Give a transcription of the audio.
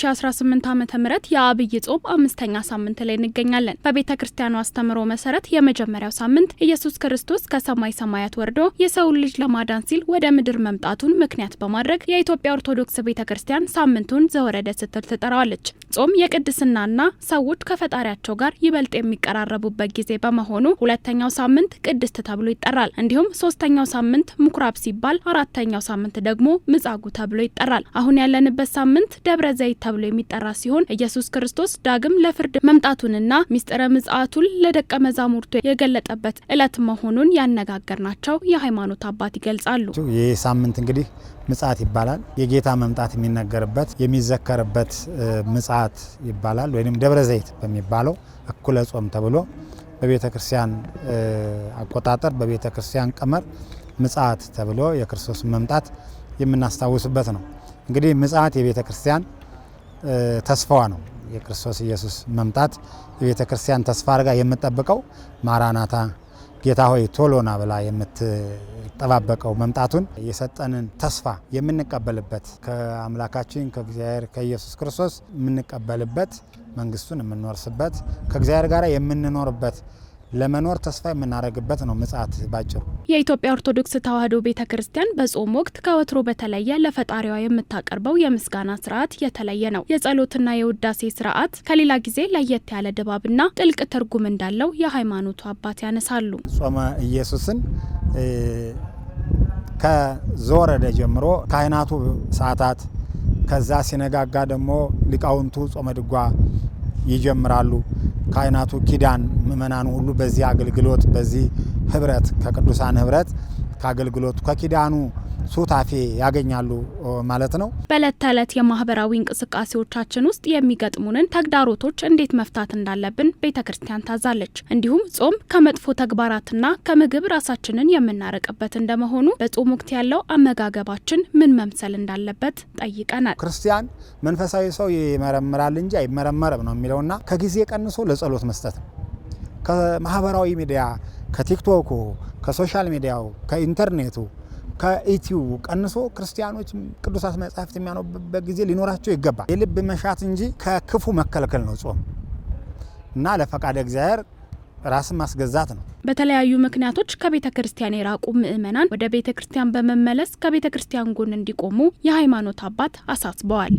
በ2018 ዓመተ ምህረት የአብይ ጾም 5ኛ ሳምንት ላይ እንገኛለን። በቤተ ክርስቲያኑ አስተምሮ መሰረት የመጀመሪያው ሳምንት ኢየሱስ ክርስቶስ ከሰማይ ሰማያት ወርዶ የሰውን ልጅ ለማዳን ሲል ወደ ምድር መምጣቱን ምክንያት በማድረግ የኢትዮጵያ ኦርቶዶክስ ቤተ ክርስቲያን ሳምንቱን ዘወረደ ስትል ትጠራዋለች። ጾም የቅድስናና ሰዎች ከፈጣሪያቸው ጋር ይበልጥ የሚቀራረቡበት ጊዜ በመሆኑ ሁለተኛው ሳምንት ቅድስት ተብሎ ይጠራል። እንዲሁም ሶስተኛው ሳምንት ምኩራብ ሲባል አራተኛው ሳምንት ደግሞ ምጻጉ ተብሎ ይጠራል። አሁን ያለንበት ሳምንት ደብረ ዘይት ተብሎ የሚጠራ ሲሆን ኢየሱስ ክርስቶስ ዳግም ለፍርድ መምጣቱንና ሚስጥረ ምጽአቱን ለደቀ መዛሙርቱ የገለጠበት ዕለት መሆኑን ያነጋገርናቸው የሃይማኖት አባት ይገልጻሉ። ይህ ሳምንት እንግዲህ ምጽአት ይባላል። የጌታ መምጣት የሚነገርበት የሚዘከርበት ምጽአት ይባላል። ወይንም ደብረ ዘይት በሚባለው እኩለ ጾም ተብሎ በቤተ ክርስቲያን አቆጣጠር በቤተ ክርስቲያን ቀመር ምጽአት ተብሎ የክርስቶስ መምጣት የምናስታውስበት ነው። እንግዲህ ምጽአት የቤተ ክርስቲያን ተስፋዋ ነው። የክርስቶስ ኢየሱስ መምጣት የቤተ ክርስቲያን ተስፋ አድርጋ የምትጠብቀው ማራናታ ጌታ ሆይ ቶሎና ብላ የምትጠባበቀው መምጣቱን የሰጠንን ተስፋ የምንቀበልበት ከአምላካችን ከእግዚአብሔር ከኢየሱስ ክርስቶስ የምንቀበልበት መንግስቱን የምንወርስበት ከእግዚአብሔር ጋር የምንኖርበት ለመኖር ተስፋ የምናደርግበት ነው ምጽአት ባጭሩ። የኢትዮጵያ ኦርቶዶክስ ተዋሕዶ ቤተክርስቲያን በጾም ወቅት ከወትሮ በተለየ ለፈጣሪዋ የምታቀርበው የምስጋና ስርዓት የተለየ ነው። የጸሎትና የውዳሴ ስርዓት ከሌላ ጊዜ ለየት ያለ ድባብና ጥልቅ ትርጉም እንዳለው የሃይማኖቱ አባት ያነሳሉ። ጾመ ኢየሱስን ከዘወረደ ጀምሮ ካህናቱ ሰዓታት ከዛ ሲነጋጋ ደግሞ ሊቃውንቱ ጾመ ድጓ ይጀምራሉ። ካህናቱ ኪዳን ምእመናኑ ሁሉ በዚህ አገልግሎት በዚህ ህብረት ከቅዱሳን ህብረት ከአገልግሎቱ ከኪዳኑ ሱታፌ ያገኛሉ ማለት ነው። በዕለት ተዕለት የማህበራዊ እንቅስቃሴዎቻችን ውስጥ የሚገጥሙንን ተግዳሮቶች እንዴት መፍታት እንዳለብን ቤተክርስቲያን ታዛለች። እንዲሁም ጾም ከመጥፎ ተግባራትና ከምግብ ራሳችንን የምናርቅበት እንደመሆኑ በጾም ወቅት ያለው አመጋገባችን ምን መምሰል እንዳለበት ጠይቀናል። ክርስቲያን መንፈሳዊ ሰው ይመረምራል እንጂ አይመረመርም ነው የሚለውና ከጊዜ ቀንሶ ለጸሎት መስጠት ነው። ከማህበራዊ ሚዲያ ከቲክቶኩ ከሶሻል ሚዲያው ከኢንተርኔቱ ከኢቲዩ ቀንሶ ክርስቲያኖች ቅዱሳት መጻሕፍት የሚያነቡበት ጊዜ ሊኖራቸው ይገባል። የልብ መሻት እንጂ ከክፉ መከልከል ነው ጾም እና ለፈቃደ እግዚአብሔር ራስን ማስገዛት ነው። በተለያዩ ምክንያቶች ከቤተ ክርስቲያን የራቁ ምእመናን ወደ ቤተ ክርስቲያን በመመለስ ከቤተ ክርስቲያን ጎን እንዲቆሙ የሃይማኖት አባት አሳስበዋል።